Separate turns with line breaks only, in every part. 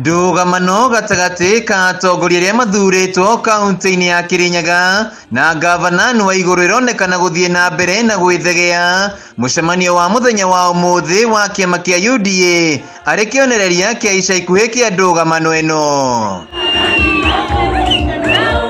Ndũgamano gatagati ka atongoria arĩa mathuurĩtwo kaunti-inĩ ya Kirinyaga na gavana wa igũrũ ironekana gũthiĩ na mbere na gwĩthegea mucemanio wa mũthenya wa ũmũthĩ wa kĩama kĩa UDA arĩ kĩonereria kĩa ica ikuhĩ kĩa ndũgamano ĩno.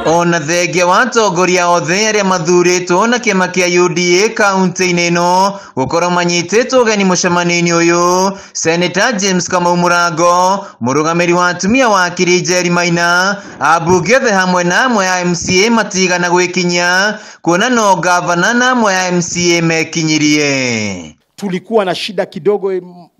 Ona thengia wa atongoria othe arĩa mathuurĩtwo na kĩama kĩa UDA kaunti-inĩ ĩno gũkorwo manyitĩtwo ũgeni mũcemanio-inĩ ũyũ, Senator James Kamau Mũrango, mũrũgamĩrĩri wa atumia wa Kirinjeri Maina, ambunge othe hamwe na amwe ya MCA matigana gwikinyia kuona no gavana na amwe ya MCA mekinyirie.
Tulikuwa na shida kidogo,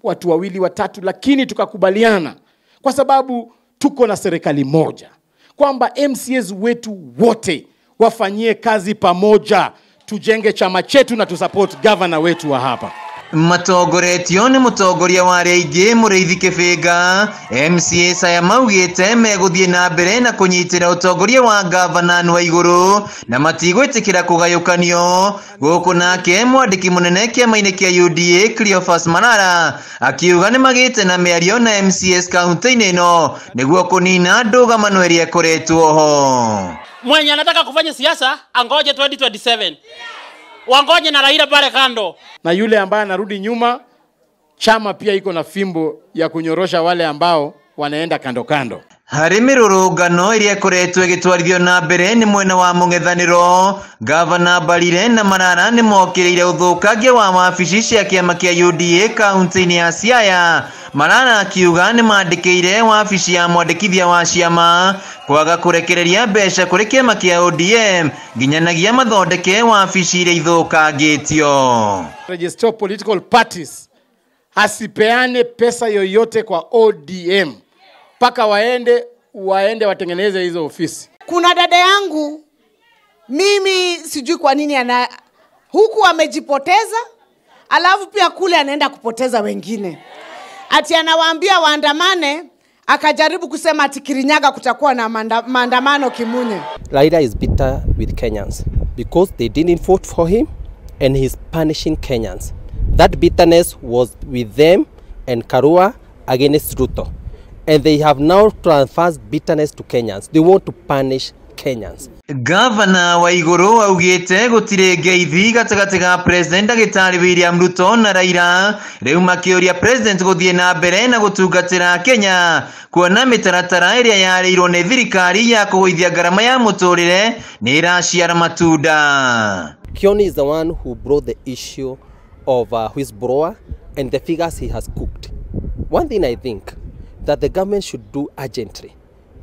watu wawili watatu, lakini tukakubaliana kwa sababu tuko na serikali moja kwamba MCAs wetu wote wafanyie kazi pamoja, tujenge chama chetu na tusupport governor wetu wa hapa.
Matogoretio nĩ mũtongoria wa Reigi Mũrĩithi Kĩbĩnga, MCA saya maugĩte megũthiĩ na mbere na kũnyitĩra ũtongoria wa gavana wa igũrũ na matigwĩtĩkĩra kũgayũkanio. Gũkũ nake mwandĩki mũnene kĩama-inĩ kĩa UDA Cleophas Marara akiuga nĩ magĩte na mĩario na MCAs kaunti-inĩ ĩno nĩguo kũnina ndũgamano ĩrĩa ĩkoretwo ho.
Mwenye anataka kufanya siasa angoje 2027. Wangoje na Raila pale kando.
Na yule ambaye anarudi nyuma, chama pia iko na fimbo ya kunyorosha wale ambao wanaenda kando kando.
Harĩ mĩrũrũngano ĩrĩa ĩkoretwo ĩgĩtwarithio na mbere nĩ mwena wa mũng'ethanĩro, gavana Mbarire na Marara nĩ mokĩrĩire ũthũkangia wa wabici cia kĩama kĩa UDA kaunti-inĩ ya Siaya. Marara akiuga nĩ mandĩkĩire wabici ya mwandĩkithia wa ciama kwaga kũrekereria mbeca kũrĩ kĩama kĩa ODM nginyanagia mathondeke wabici iria ithũkangĩtio.
Register political parties hasipeane pesa yoyote kwa ODM paka waende watengeneze hizo ofisi.
Kuna dada yangu, mimi sijui kwa nini huku amejipoteza, alafu pia kule anaenda kupoteza wengine. Ati anawaambia waandamane, akajaribu kusema ati Kirinyaga kutakuwa na maandamano Kimunye.
Raila is bitter with Kenyans because they didn't vote for him and he's punishing Kenyans. That bitterness was with them and Karua against Ruto. And they have now transferred bitterness to Kenyans. They want to punish Kenyans.
Gavana wa igũrũ augĩte gũtirĩ ngeithi gatagatĩ ga President Ndagĩtarĩ William Ruto na Raila, rĩu makĩũria President gũthiĩ na mbere na gũtungatĩra Kenya kuona mĩtaratara ĩrĩa yarĩirwo nĩ thirikari ya kũgũithia ngarama ya mũtũrĩre nĩ ĩraciara matunda.
Kioni is the one who brought the issue of whistleblower and the figures he has cooked. One thing I think that the government should do urgently,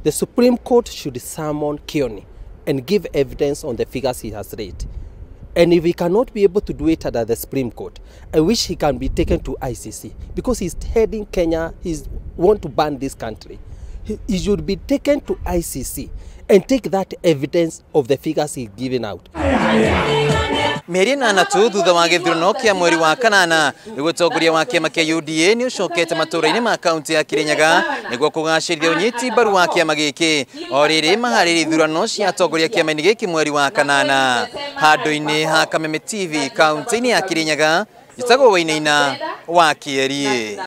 the Supreme Court should summon Kioni and give evidence on the figures he has read. And if he cannot be able to do it at the Supreme Court, I wish he can be taken to ICC because he's heading Kenya, he wants to ban this country. He should be taken to ICC and take that evidence of the figures he's given out.
Mĩeri 8 thutha wa gĩthurano kĩa mweri wa kanana nĩguo ũtongoria wa kĩama kĩa UDA nĩ ũcokete matũũra-inĩ ma kaunti ya Kirinyaga nĩguo kũgacĩrithia ũnyiti mbaru wa kĩama gĩkĩ o rĩrĩ maharĩrĩria ithurano cia atongoria kĩama-inĩ gĩkĩ mweri wa kanana. Handũ-inĩ ha Kameme TV kaunti-inĩ ya Kirinyaga, njĩtagwo Wainaina wa Kĩeri.